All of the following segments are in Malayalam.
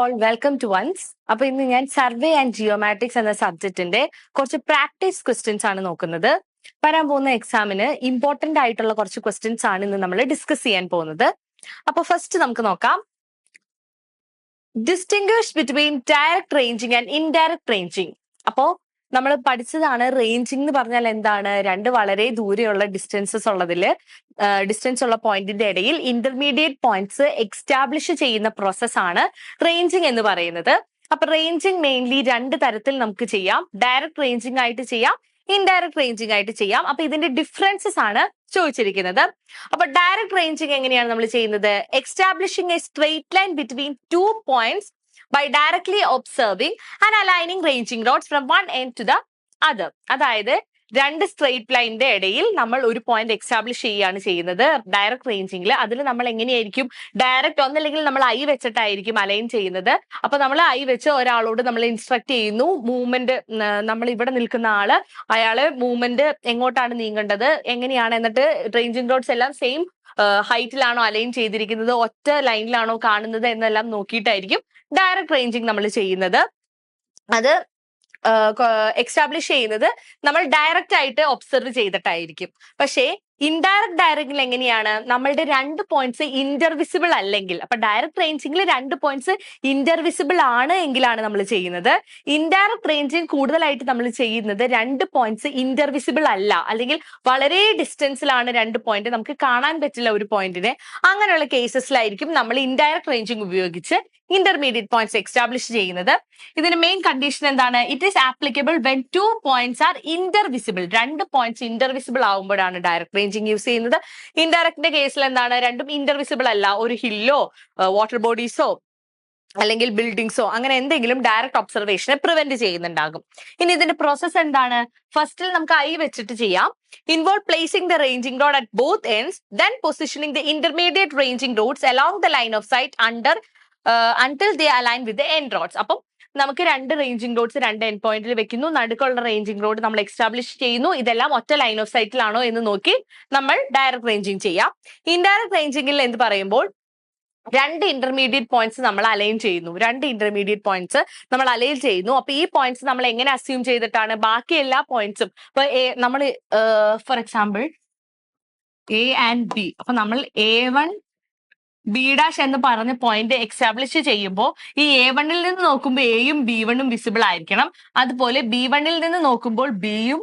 All welcome to once. അപ്പൊ ഇന്ന് ഞാൻ സർവേ ആൻഡ് ജിയോമാട്രിക്സ് എന്ന സബ്ജക്റ്റിന്റെ കുറച്ച് പ്രാക്ടീസ് ക്വസ്റ്റ്യൻസ് ആണ് നോക്കുന്നത്. വരാൻ പോകുന്ന എക്സാമിന് ഇമ്പോർട്ടന്റ് ആയിട്ടുള്ള കുറച്ച് ക്വസ്റ്റ്യൻസ് ആണ് ഇന്ന് നമ്മൾ ഡിസ്കസ് ചെയ്യാൻ പോകുന്നത്. അപ്പൊ ഫസ്റ്റ് നമുക്ക് നോക്കാം. Distinguish between direct ranging and indirect ranging. അപ്പോ നമ്മൾ പഠിച്ചതാണ് റേഞ്ചിങ് എന്ന് പറഞ്ഞാൽ എന്താണ്? രണ്ട് വളരെ ദൂരെയുള്ള ഡിസ്റ്റൻസസ് ഉള്ള പോയിന്റിന്റെ ഇടയിൽ ഇന്റർമീഡിയറ്റ് പോയിന്റ്സ് എക്സ്റ്റാബ്ലിഷ് ചെയ്യുന്ന പ്രോസസ് ആണ് റേഞ്ചിങ് എന്ന് പറയുന്നത്. അപ്പൊ റേഞ്ചിങ് മെയിൻലി രണ്ട് തരത്തിൽ നമുക്ക് ചെയ്യാം. ഡയറക്റ്റ് റേഞ്ചിങ് ആയിട്ട് ചെയ്യാം, ഇൻഡയറക്റ്റ് റേഞ്ചിങ് ആയിട്ട് ചെയ്യാം. അപ്പൊ ഇതിന്റെ ഡിഫറൻസസ് ആണ് ചോദിച്ചിരിക്കുന്നത്. അപ്പൊ ഡയറക്റ്റ് റേഞ്ചിങ് എങ്ങനെയാണ് നമ്മൾ ചെയ്യുന്നത്? Establishing a straight line between 2 points by directly observing and aligning ranging rods from one end to the other. അതായത് രണ്ട് സ്ട്രെയിറ്റ് ലൈനിന്റെ ഇടയിൽ നമ്മൾ ഒരു പോയിന്റ് എക്സ്റ്റാബ്ലിഷ് ചെയ്യുകയാണ് ചെയ്യുന്നത് ഡയറക്റ്റ് റേഞ്ചിങ്ങിൽ. അതിൽ നമ്മൾ എങ്ങനെയായിരിക്കും? ഡയറക്റ്റ് ഒന്നല്ലെങ്കിൽ നമ്മൾ ഐ വെച്ചിട്ടായിരിക്കും അലൈൻ ചെയ്യുന്നത്. അപ്പൊ നമ്മൾ ഐ വെച്ച് ഒരാളോട് നമ്മൾ ഇൻസ്ട്രക്ട് ചെയ്യുന്നു മൂവ്മെന്റ്. നമ്മൾ ഇവിടെ നിൽക്കുന്ന അയാള് മൂവ്മെന്റ് എങ്ങോട്ടാണ് നീങ്ങേണ്ടത്, എങ്ങനെയാണ്, എന്നിട്ട് റേഞ്ചിങ് റോഡ്സ് എല്ലാം സെയിം ഹൈറ്റിലാണോ അലൈൻ ചെയ്തിരിക്കുന്നത്, ഒറ്റ ലൈനിലാണോ കാണുന്നത് എന്നെല്ലാം നോക്കിയിട്ടായിരിക്കും ഡയറക്റ്റ് റേഞ്ചിങ് നമ്മൾ ചെയ്യുന്നത്. അത് എക്സ്റ്റാബ്ലിഷ് ചെയ്യുന്നത് നമ്മൾ ഡയറക്റ്റ് ആയിട്ട് ഒബ്സർവ് ചെയ്തിട്ടായിരിക്കും. പക്ഷേ ഇൻഡയറക്റ്റ് ഡയറക്റ്റിൽ എങ്ങനെയാണ്? നമ്മളുടെ രണ്ട് പോയിന്റ്സ് ഇന്റർവിസിബിൾ അല്ലെങ്കിൽ, അപ്പൊ ഡയറക്റ്റ് റേഞ്ചിങ്ങിൽ രണ്ട് പോയിന്റ്സ് ഇന്റർവിസിബിൾ ആണ് എങ്കിലാണ് നമ്മൾ ചെയ്യുന്നത്. ഇൻഡയറക്റ്റ് റേഞ്ചിങ് കൂടുതലായിട്ട് നമ്മൾ ചെയ്യുന്നത് രണ്ട് പോയിന്റ്സ് ഇന്റർവിസിബിൾ അല്ല, അല്ലെങ്കിൽ വളരെ ഡിസ്റ്റൻസിലാണ് രണ്ട് പോയിന്റ്, നമുക്ക് കാണാൻ പറ്റില്ല ഒരു പോയിന്റിനെ. അങ്ങനെയുള്ള കേസസിലായിരിക്കും നമ്മൾ ഇൻഡയറക്റ്റ് റേഞ്ചിങ് ഉപയോഗിച്ച് ഇന്റർമീഡിയറ്റ് പോയിന്റ്സ് എക്സ്റ്റാബ്ലിഷ് ചെയ്യുന്നത്. ഇതിന്റെ മെയിൻ കണ്ടീഷൻ എന്താണ്? It is applicable when 2 points are intervisible. രണ്ട് പോയിന്റ്സ് ഇന്റർവിസിബിൾ ആവുമ്പോഴാണ് ഡയറക്റ്റ് റേഞ്ചിങ് യൂസ് ചെയ്യുന്നത്. ഇൻഡയറക്റ്റിന്റെ കേസിൽ എന്താണ്? രണ്ടും ഇന്റർവിസിബിൾ അല്ല, ഒരു ഹില്ലോ വാട്ടർ ബോഡീസോ അല്ലെങ്കിൽ ബിൽഡിങ്സോ അങ്ങനെ എന്തെങ്കിലും ഡയറക്റ്റ് ഒബ്സർവേഷനെ പ്രിവെന്റ് ചെയ്യുന്നുണ്ടാകും. ഇനി ഇതിന്റെ പ്രോസസ് എന്താണ്? ഫസ്റ്റിൽ നമുക്ക് ഐ വെച്ചിട്ട് ചെയ്യാം. Involve placing the ranging rod at both ends, then positioning the intermediate ranging rods along the line of sight until they align with the end rods. അപ്പം നമുക്ക് രണ്ട് റേഞ്ചിങ് റോഡ്സ് രണ്ട് എൻഡ് പോയിന്റിൽ വെക്കുന്നു, നടുക്കുള്ള റേഞ്ചിങ് റോഡ് നമ്മൾ എക്സ്റ്റാബ്ലിഷ് ചെയ്യുന്നു. ഇതെല്ലാം ഒറ്റ ലൈൻ ഓഫ് സൈറ്റിലാണോ എന്ന് നോക്കി നമ്മൾ ഡയറക്റ്റ് റേഞ്ചിങ് ചെയ്യാം. ഇൻഡയറക്റ്റ് റേഞ്ചിങ്ങിൽ എന്ന് പറയുമ്പോൾ രണ്ട് ഇന്റർമീഡിയറ്റ് പോയിന്റ്സ് നമ്മൾ അലൈൻ ചെയ്യുന്നു. അപ്പൊ ഈ പോയിന്റ്സ് നമ്മൾ എങ്ങനെ അസ്യൂം ചെയ്തിട്ടാണ്? ബാക്കി എല്ലാ പോയിന്റ്സും ഇപ്പൊ നമ്മൾ for example A and B, അപ്പൊ നമ്മൾ A1 B' എന്ന് പറഞ്ഞ പോയിന്റ് എക്സ്റ്റാബ്ലിഷ് ചെയ്യുമ്പോൾ ഈ A1-ൽ നിന്ന് നോക്കുമ്പോൾ എയും B1-ഉം വിസിബിൾ ആയിരിക്കണം. അതുപോലെ B1-ൽ നിന്ന് നോക്കുമ്പോൾ ബിയും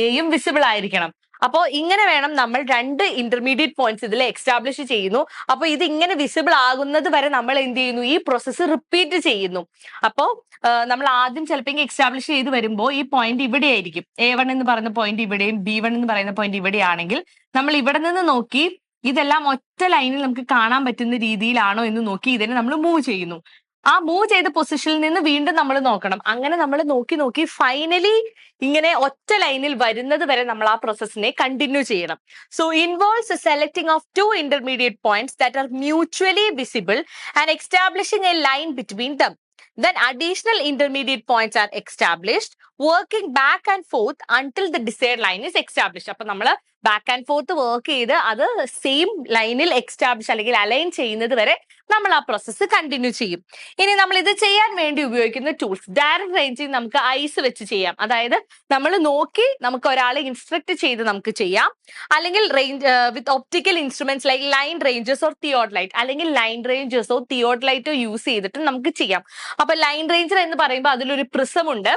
എയും വിസിബിൾ ആയിരിക്കണം. അപ്പോ ഇങ്ങനെ വേണം നമ്മൾ രണ്ട് ഇന്റർമീഡിയറ്റ് പോയിന്റ്സ് ഇതിൽ എക്സ്റ്റാബ്ലിഷ് ചെയ്യുന്നു. അപ്പൊ ഇത് ഇങ്ങനെ വിസിബിൾ ആകുന്നത് വരെ നമ്മൾ എന്ത് ചെയ്യുന്നു? ഈ പ്രോസസ്സ് റിപ്പീറ്റ് ചെയ്യുന്നു. അപ്പോ നമ്മൾ ആദ്യം ചിലപ്പോൾ എക്സ്റ്റാബ്ലിഷ് ചെയ്ത് വരുമ്പോൾ ഈ പോയിന്റ് ഇവിടെ ആയിരിക്കും. A1 എന്ന് പറയുന്ന പോയിന്റ് ഇവിടെയും B1 എന്ന് പറയുന്ന പോയിന്റ് ഇവിടെയാണെങ്കിൽ നമ്മൾ ഇവിടെ നിന്ന് നോക്കി ഇതെല്ലാം ഒറ്റ ലൈനിൽ നമുക്ക് കാണാൻ പറ്റുന്ന രീതിയിലാണോ എന്ന് നോക്കി ഇതിനെ നമ്മൾ മൂവ് ചെയ്യുന്നു. ആ മൂവ് ചെയ്ത പൊസിഷനിൽ നിന്ന് വീണ്ടും നമ്മൾ നോക്കണം. അങ്ങനെ നമ്മൾ നോക്കി ഫൈനലി ഇങ്ങനെ ഒറ്റ ലൈനിൽ വരുന്നത് വരെ നമ്മൾ ആ പ്രോസസ്സിനെ കണ്ടിന്യൂ ചെയ്യണം. So involves selecting of 2 intermediate points that are mutually visible and establishing a line between them. Then additional intermediate points are established, working back and forth until the desired line is established. അപ്പൊ നമ്മൾ ബാക്ക് ആൻഡ് ഫോർത്ത് വർക്ക് ചെയ്ത് അത് സെയിം ലൈനിൽ എക്സ്റ്റാബ്ലിഷ് അല്ലെങ്കിൽ അലൈൻ ചെയ്യുന്നത് വരെ നമ്മൾ ആ പ്രോസസ്സ് കണ്ടിന്യൂ ചെയ്യും. ഇനി നമ്മൾ ഇത് ചെയ്യാൻ വേണ്ടി ഉപയോഗിക്കുന്ന ടൂൾസ്, ഡയറക്റ്റ് റേഞ്ചിങ് നമുക്ക് ഐസ് വെച്ച് ചെയ്യാം. അതായത് നമ്മൾ നോക്കി നമുക്ക് ഒരാളെ ഇൻസ്ട്രക്ട് ചെയ്ത് നമുക്ക് ചെയ്യാം. അല്ലെങ്കിൽ with optical instruments like line rangers or theodolite, അല്ലെങ്കിൽ ലൈൻ റേഞ്ചേഴ്സോ തിയോഡ്ലൈറ്റോ യൂസ് ചെയ്തിട്ട് നമുക്ക് ചെയ്യാം. അപ്പൊ ലൈൻ റേഞ്ചർ എന്ന് പറയുമ്പോൾ അതിലൊരു പ്രിസം ഉണ്ട്.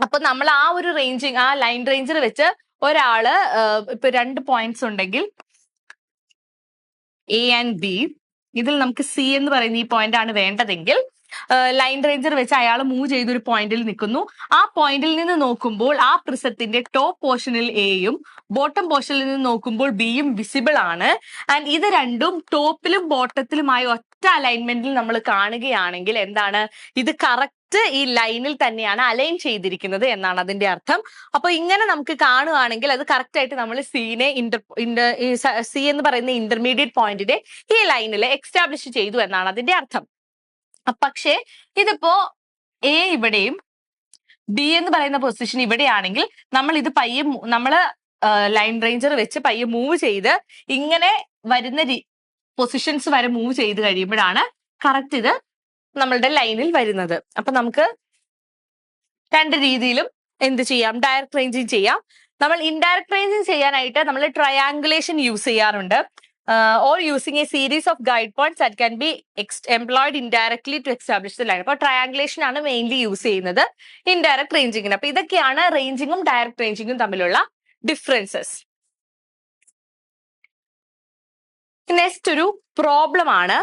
അപ്പൊ നമ്മൾ ആ ഒരു റേഞ്ചിങ്, ആ ലൈൻ റേഞ്ചർ വെച്ച് ഒരാള് ഇപ്പൊ രണ്ട് പോയിന്റ്സ് ഉണ്ടെങ്കിൽ എ ആൻഡ് ബി, ഇതിൽ നമുക്ക് സി എന്ന് പറയുന്ന ഈ പോയിന്റ് ആണ് വേണ്ടതെങ്കിൽ ലൈൻ റേഞ്ചർ വെച്ച് അയാൾ മൂവ് ചെയ്തൊരു പോയിന്റിൽ നിൽക്കുന്നു. ആ പോയിന്റിൽ നിന്ന് നോക്കുമ്പോൾ ആ പ്രിസത്തിന്റെ ടോപ്പ് പോർഷനിൽ എയും ബോട്ടം പോർഷനിൽ നിന്ന് നോക്കുമ്പോൾ ബിയും വിസിബിൾ ആണ്. ആൻഡ് ഇത് രണ്ടും ടോപ്പിലും ബോട്ടത്തിലുമായി ഒറ്റ അലൈൻമെന്റിൽ നമ്മൾ കാണുകയാണെങ്കിൽ എന്താണ്? ഇത് കറക്റ്റ് ഈ ലൈനിൽ തന്നെയാണ് അലൈൻ ചെയ്തിരിക്കുന്നത് എന്നാണ് അതിന്റെ അർത്ഥം. അപ്പൊ ഇങ്ങനെ നമുക്ക് കാണുകയാണെങ്കിൽ അത് കറക്റ്റ് ആയിട്ട് നമ്മൾ സീനെ സി എന്ന് പറയുന്ന ഇന്റർമീഡിയറ്റ് പോയിന്റിനെ ഈ ലൈനിൽ എക്സ്റ്റാബ്ലിഷ് ചെയ്തു എന്നാണ് അതിന്റെ അർത്ഥം. പക്ഷേ ഇതിപ്പോ എ ഇവിടെയും ബി എന്ന് പറയുന്ന പൊസിഷൻ ഇവിടെയാണെങ്കിൽ നമ്മൾ ഇത് പയ്യെ ലൈൻ റേഞ്ചർ വെച്ച് പയ്യെ മൂവ് ചെയ്ത് ഇങ്ങനെ വരുന്ന പൊസിഷൻസ് വരെ മൂവ് ചെയ്ത് കഴിയുമ്പോഴാണ് കറക്റ്റ് ഇത് നമ്മളുടെ ലൈനിൽ വരുന്നത്. അപ്പൊ നമുക്ക് രണ്ട് രീതിയിലും എന്ത് ചെയ്യാം, ഡയറക്റ്റ് റേഞ്ചിങ് ചെയ്യാം. നമ്മൾ ഇൻഡയറക്റ്റ് റേഞ്ചിങ് ചെയ്യാനായിട്ട് നമ്മൾ ട്രയാങ്കുലേഷൻ യൂസ് ചെയ്യാറുണ്ട്. Or using a series of guide points that can be employed indirectly to establish the line. അപ്പോൾ ട്രയാങ്കുലേഷൻ ആണ് മെയിൻലി യൂസ് ചെയ്യുന്നത് ഇൻഡയറക്റ്റ് റേഞ്ചിങ്ങിന്. അപ്പൊ ഇതൊക്കെയാണ് റേഞ്ചിങ്ങും ഡയറക്റ്റ് റേഞ്ചിങ്ങും തമ്മിലുള്ള ഡിഫറൻസസ്. നെക്സ്റ്റ് ഒരു പ്രോബ്ലം ആണ്.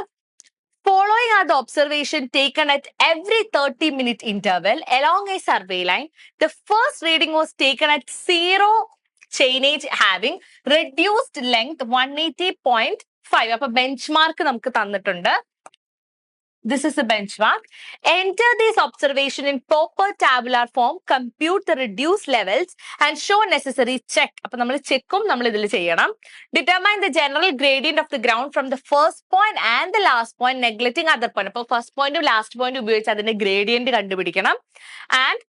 Following are the observation taken at every 30-minute interval along a survey line. The first reading was taken at 0 chainage having reduced length 180.5. അപ്പൊ benchmark നമുക്ക് തന്നിട്ടുണ്ട്. This is the benchmark. Enter this observation in proper tabular form, compute the reduced levels and show necessary check. അപ്പൊ നമ്മൾ ചെക്കും നമ്മൾ ഇതിൽ ചെയ്യണം. Determine the general gradient of the ground from the first point and the last point, neglecting other point. അപ്പൊ ഫസ്റ്റ് പോയിന്റും ലാസ്റ്റ് പോയിന്റും ഉപയോഗിച്ച് അതിന്റെ ഗ്രേഡിയന്റ് കണ്ടുപിടിക്കണം. ആൻഡ്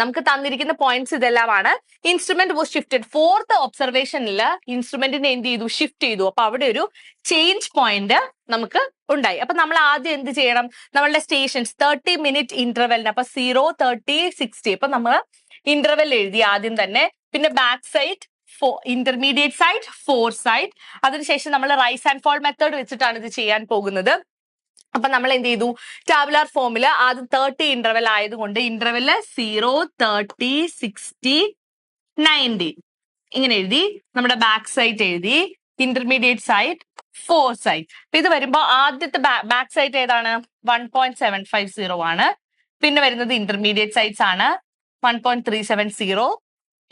നമുക്ക് തന്നിരിക്കുന്ന പോയിന്റ്സ് ഇതെല്ലാമാണ്. Instrument was shifted. ഫോർത്ത് ഒബ്സർവേഷനിൽ ഇൻസ്ട്രുമെന്റിനെ എന്ത് ചെയ്തു, ഷിഫ്റ്റ് ചെയ്തു. അപ്പൊ അവിടെ ഒരു ചേഞ്ച് പോയിന്റ് നമുക്ക് ഉണ്ടായി. അപ്പൊ നമ്മൾ ആദ്യം എന്ത് ചെയ്യണം, നമ്മളുടെ സ്റ്റേഷൻസ് 30-minute ഇന്റർവെലിന്, അപ്പൊ 0, 30, 60. അപ്പൊ നമ്മൾ ഇന്റർവെൽ എഴുതി ആദ്യം തന്നെ. പിന്നെ back sight, intermediate sight, fore sight. അതിനുശേഷം നമ്മൾ റൈസ് ആൻഡ് ഫോൾ മെത്തേഡ് വെച്ചിട്ടാണ് ഇത് ചെയ്യാൻ പോകുന്നത്. അപ്പൊ നമ്മൾ എന്ത് ചെയ്തു, ടാബുലാർ ഫോമില് ആദ്യം 30 ഇന്റർവെൽ ആയതുകൊണ്ട് ഇന്റർവെല് 0, 30, 60, 90 ഇങ്ങനെ എഴുതി. നമ്മുടെ ബാക്ക് സൈഡ് എഴുതി, ഇന്റർമീഡിയറ്റ് സൈഡ്, ഫോർ സൈഡ്. അപ്പൊ ഇത് വരുമ്പോ ആദ്യത്തെ ബാക്ക് സൈഡ് ഏതാണ്, 1.750 ആണ്. പിന്നെ വരുന്നത് ഇന്റർമീഡിയറ്റ് സൈഡ്സ് ആണ് 1.370,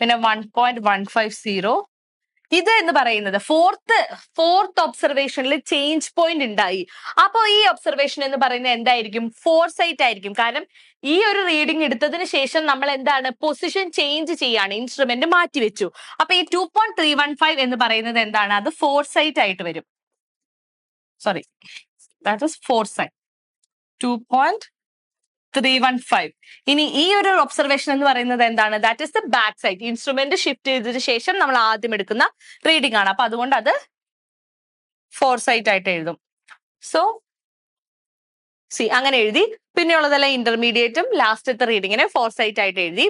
പിന്നെ 1.150. ഇത് എന്ന് പറയുന്നത് ഫോർത്ത് ഒബ്സർവേഷനിൽ ചേഞ്ച് പോയിന്റ് ഉണ്ടായി. അപ്പൊ ഈ ഒബ്സർവേഷൻ എന്ന് പറയുന്നത് എന്തായിരിക്കും, ഫോർ സൈറ്റ് ആയിരിക്കും. കാരണം ഈ ഒരു റീഡിംഗ് എടുത്തതിന് ശേഷം നമ്മൾ എന്താണ്, പൊസിഷൻ ചേഞ്ച് ചെയ്യാണ്, ഇൻസ്ട്രുമെന്റ് മാറ്റി വെച്ചു. അപ്പൊ ഈ 2.315 എന്ന് പറയുന്നത് എന്താണ്, അത് ഫോർ സൈറ്റ് ആയിട്ട് വരും. Sorry, that is fore sight 2.315. ഇനി ഈ ഒരു ഒബ്സർവേഷൻ എന്ന് പറയുന്നത് എന്താണ്, that is the back sight. Instrument shift ചെയ്തതിനു ശേഷം നമ്മൾ ആദ്യം എടുക്കുന്ന റീഡിംഗ് ആണ്. അപ്പൊ അതുകൊണ്ട് അത് ഫോർ സൈറ്റ് ആയിട്ട് എഴുതും. സോ അങ്ങനെ എഴുതി. പിന്നെയുള്ളതെല്ലാം ഇന്റർമീഡിയറ്റും ലാസ്റ്റത്തെ റീഡിങ്ങിനെ ഫോർ സൈറ്റ് ആയിട്ട് എഴുതി.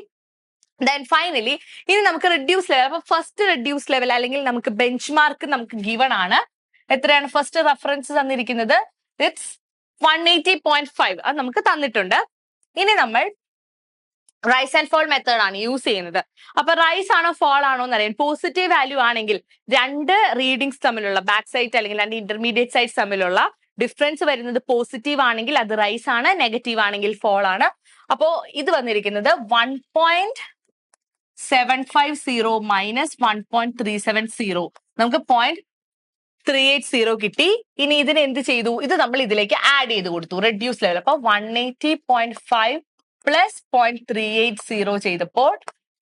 ദെൻ ഫൈനലി ഇനി നമുക്ക് റെഡ്യൂസ് ലെവൽ. അപ്പൊ ഫസ്റ്റ് റെഡ്യൂസ് ലെവൽ അല്ലെങ്കിൽ നമുക്ക് ബെഞ്ച് മാർക്ക് നമുക്ക് ഗിവൺ ആണ്. എത്രയാണ് ഫസ്റ്റ് റെഫറൻസ് തന്നിരിക്കുന്നത്, ഇറ്റ്സ് 180.5. അത് നമുക്ക് തന്നിട്ടുണ്ട്. ഇനി നമ്മൾ റൈസ് ആൻഡ് ഫോൾ മെത്തേഡ് ആണ് യൂസ് ചെയ്യുന്നത്. അപ്പൊ റൈസ് ആണോ ഫോൾ ആണോ എന്ന് അറിയാൻ, പോസിറ്റീവ് വാല്യൂ ആണെങ്കിൽ രണ്ട് റീഡിങ്സ് തമ്മിലുള്ള ബാക്ക് സൈഡ് അല്ലെങ്കിൽ രണ്ട് ഇന്റർമീഡിയറ്റ് സൈഡ്സ് തമ്മിലുള്ള ഡിഫറൻസ് വരുന്നത് പോസിറ്റീവ് ആണെങ്കിൽ അത് റൈസ് ആണ്, നെഗറ്റീവ് ആണെങ്കിൽ ഫോൾ ആണ്. അപ്പോ ഇത് വന്നിരിക്കുന്നത് 1.750 മൈനസ് 1.370. നമുക്ക് 0.380 കിട്ടി. ഇനി ഇതിന് എന്ത് ചെയ്തു, ഇത് നമ്മൾ ഇതിലേക്ക് ആഡ് ചെയ്ത് കൊടുത്തു റെഡ്യൂസ് ലെവൽ. അപ്പൊ 180.5 പ്ലസ് 0.380 ചെയ്തപ്പോൾ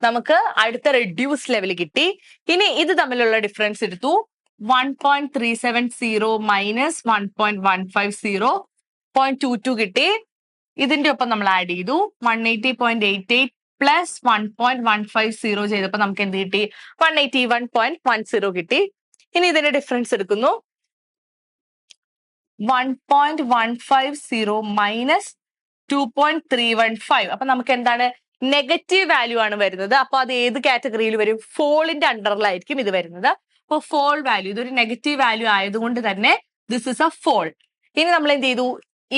നമുക്ക് അടുത്ത റെഡ്യൂസ് ലെവൽ കിട്ടി. ഇനി ഇത് തമ്മിലുള്ള ഡിഫറൻസ് എടുത്തു, 1.370 മൈനസ് 1.150, 0.22 കിട്ടി. ഇതിന്റെ ഒപ്പം നമ്മൾ ആഡ് ചെയ്തു 180.88 പ്ലസ് 1.150 ചെയ്തപ്പോൾ നമുക്ക് എന്ത് കിട്ടി, 181.10 കിട്ടി. ഇനി ഇതിന്റെ ഡിഫറൻസ് എടുക്കുന്നു, 1.150 മൈനസ് 2.315. അപ്പൊ നമുക്ക് എന്താണ്, നെഗറ്റീവ് വാല്യൂ ആണ് വരുന്നത്. അപ്പൊ അത് ഏത് കാറ്റഗറിയിൽ വരും, ഫോളിന്റെ അണ്ടറിലായിരിക്കും ഇത് വരുന്നത്. അപ്പൊ ഫോൾ വാല്യൂ, ഇതൊരു നെഗറ്റീവ് വാല്യൂ ആയതുകൊണ്ട് തന്നെ ദിസ് ഇസ് എ ഫോൾ. ഇനി നമ്മൾ എന്ത് ചെയ്തു,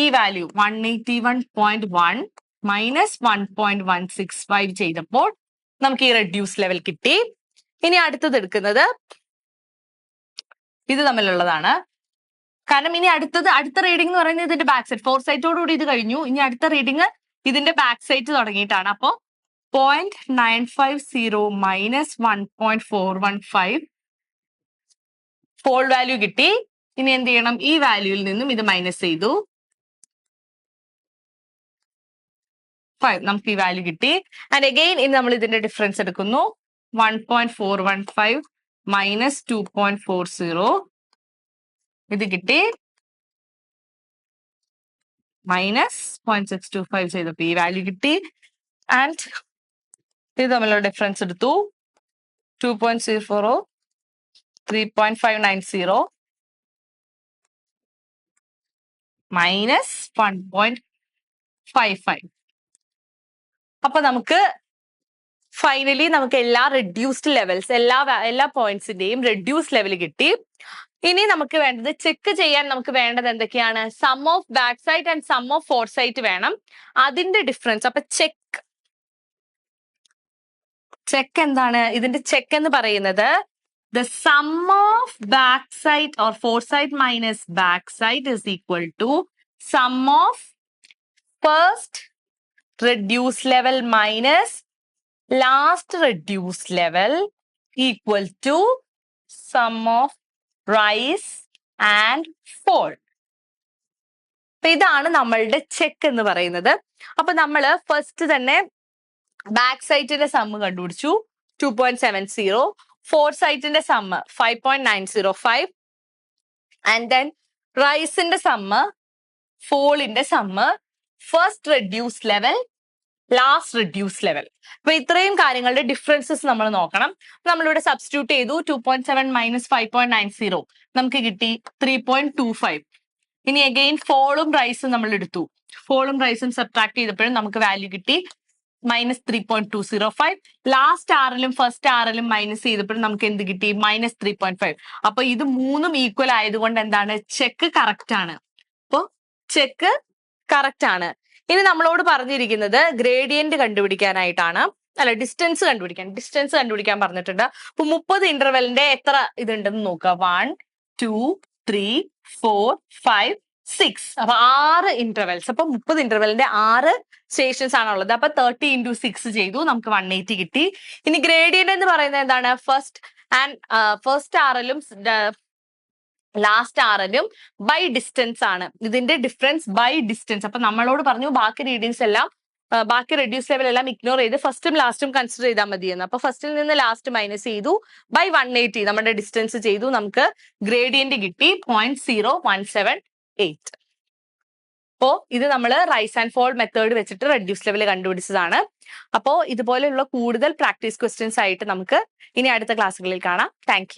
ഈ വാല്യൂ 181.1 മൈനസ് 1.165 ചെയ്തപ്പോൾ നമുക്ക് ഈ റെഡ്യൂസ് ലെവൽ കിട്ടി. ഇനി അടുത്തത് എടുക്കുന്നത് ഇത് തമ്മിലുള്ളതാണ്. കാരണം ഇനി അടുത്ത റീഡിംഗ് എന്ന് പറയുന്നത് ഇതിന്റെ ബാക്ക് സൈഡ്, ഫോർ സൈറ്റോടുകൂടി ഇത് കഴിഞ്ഞു. ഇനി അടുത്ത റീഡിംഗ് ഇതിന്റെ ബാക്ക് സൈറ്റ് തുടങ്ങിയിട്ടാണ്. അപ്പോ 0.950 മൈനസ് 1.415 ഫോൾ വാല്യൂ കിട്ടി. ഇനി എന്ത് ചെയ്യണം, ഈ വാല്യൂയിൽ നിന്നും ഇത് മൈനസ് ചെയ്തു 5, നമുക്ക് ഈ വാല്യൂ കിട്ടി. ആൻഡ് അഗെയിൻ ഇനി നമ്മൾ ഇതിന്റെ ഡിഫറൻസ് എടുക്കുന്നു, 1.415 മൈനസ് 2.40 ഇത് കിട്ടി, മൈനസ് 0.625 ചെയ്തപ്പോൾ ഈ വാല്യൂ കിട്ടി. ആൻഡ് ഇത് തമ്മിലുള്ള ഡിഫറൻസ് എടുത്തു, 2.0, 3.590, minus 1.55. അപ്പൊ നമുക്ക് ഫൈനലി നമുക്ക് എല്ലാ റെഡ്യൂസ്ഡ് ലെവൽസ് എല്ലാ പോയിന്റ്സിന്റെയും റെഡ്യൂസ് ലെവൽ കിട്ടി. ഇനി നമുക്ക് വേണ്ടത് ചെക്ക് ചെയ്യാൻ നമുക്ക് വേണ്ടത് എന്തൊക്കെയാണ്? Sum of back sight and sum of fore sight വേണം. അതിന്റെ ഡിഫറൻസ്. അപ്പൊ ചെക്ക് എന്താണ്? ഇതിന്റെ ചെക്ക് എന്ന് പറയുന്നത് the sum of backside or foresight minus backside is equal to sum of first reduced level minus last reduced level equal to sum of rise and fall. അപ്പൊ ഇതാണ് നമ്മളുടെ ചെക്ക് എന്ന് പറയുന്നത്. അപ്പൊ നമ്മള് ഫസ്റ്റ് തന്നെ ബാക്ക് സൈറ്റിന്റെ സമ്മ് കണ്ടുപിടിച്ചു 2.70, ഫോർ സൈറ്റിന്റെ സമ്മ് 5.905, ആൻഡ് ദെൻ റൈസിന്റെ സമ്മ്, ഫോളിന്റെ sum, first reduce level, last reduce level. അപ്പൊ ഇത്രയും കാര്യങ്ങളുടെ ഡിഫറൻസസ് നമ്മൾ നോക്കണം. നമ്മളിവിടെ സബ്സ്റ്റിറ്റ്യൂട്ട് ചെയ്തു. 2.7 മൈനസ് 5.90 നമുക്ക് കിട്ടി 3.25. ഇനി അഗെയിൻ ഫോളും റൈസും നമ്മൾ എടുത്തു. ഫോളും റൈസും സബ്ട്രാക്ട് ചെയ്തപ്പോഴും നമുക്ക് വാല്യൂ കിട്ടി -3.205. ലാസ്റ്റ് ആറിലും ഫസ്റ്റ് ആറിലും മൈനസ് ചെയ്തപ്പോഴും നമുക്ക് എന്ത് കിട്ടി? -3.5. അപ്പൊ ഇത് മൂന്നും ഈക്വൽ ആയതുകൊണ്ട് എന്താണ്? ചെക്ക് കറക്റ്റ് ആണ്. അപ്പൊ ചെക്ക് കറക്റ്റ് ആണ്. ഇനി നമ്മളോട് പറഞ്ഞിരിക്കുന്നത് ഗ്രേഡിയന്റ് കണ്ടുപിടിക്കാനായിട്ടാണ്, അല്ല ഡിസ്റ്റൻസ് കണ്ടുപിടിക്കാൻ പറഞ്ഞിട്ടുണ്ട്. അപ്പൊ 30 ഇന്റർവെലിന്റെ എത്ര ഇതുണ്ടെന്ന് നോക്കുക. 1, 2, 3, 4, 5, 6. അപ്പൊ 6 ഇന്റർവെൽസ്. അപ്പൊ 30 ഇന്റർവെലിന്റെ 6 സ്റ്റേഷൻസ് ആണുള്ളത്. അപ്പൊ 30 × 6 ചെയ്തു, നമുക്ക് 180 കിട്ടി. ഇനി ഗ്രേഡിയന്റ് എന്ന് പറയുന്നത് എന്താണ്? ഫസ്റ്റ് ആറിലും ലാസ്റ്റ് ആറിലും ബൈ ഡിസ്റ്റൻസ് ആണ്. ഇതിന്റെ ഡിഫറൻസ് ബൈ ഡിസ്റ്റൻസ്. അപ്പൊ നമ്മളോട് പറഞ്ഞു ബാക്കി റീഡിങ്സ് എല്ലാം, ബാക്കി റെഡ്യൂസ് ലെവൽ എല്ലാം ഇഗ്നോർ ചെയ്ത് ഫസ്റ്റും ലാസ്റ്റും കൺസിഡർ ചെയ്താൽ മതിയെന്ന്. അപ്പൊ ഫസ്റ്റിൽ നിന്ന് ലാസ്റ്റ് മൈനസ് ചെയ്തു, ബൈ 180 നമ്മുടെ ഡിസ്റ്റൻസ് ചെയ്തു, നമുക്ക് ഗ്രേഡിയന്റ് കിട്ടി 0.0178. അപ്പോ ഇത് നമ്മൾ റൈസ് ആൻഡ് ഫോൾ മെത്തേഡ് വെച്ചിട്ട് റെഡ്യൂസ് ലെവൽ കണ്ടുപിടിച്ചതാണ്. അപ്പോ ഇതുപോലെയുള്ള കൂടുതൽ പ്രാക്ടീസ് ക്വസ്റ്റ്യൻസ് ആയിട്ട് നമുക്ക് ഇനി അടുത്ത ക്ലാസ്സുകളിൽ കാണാം. താങ്ക്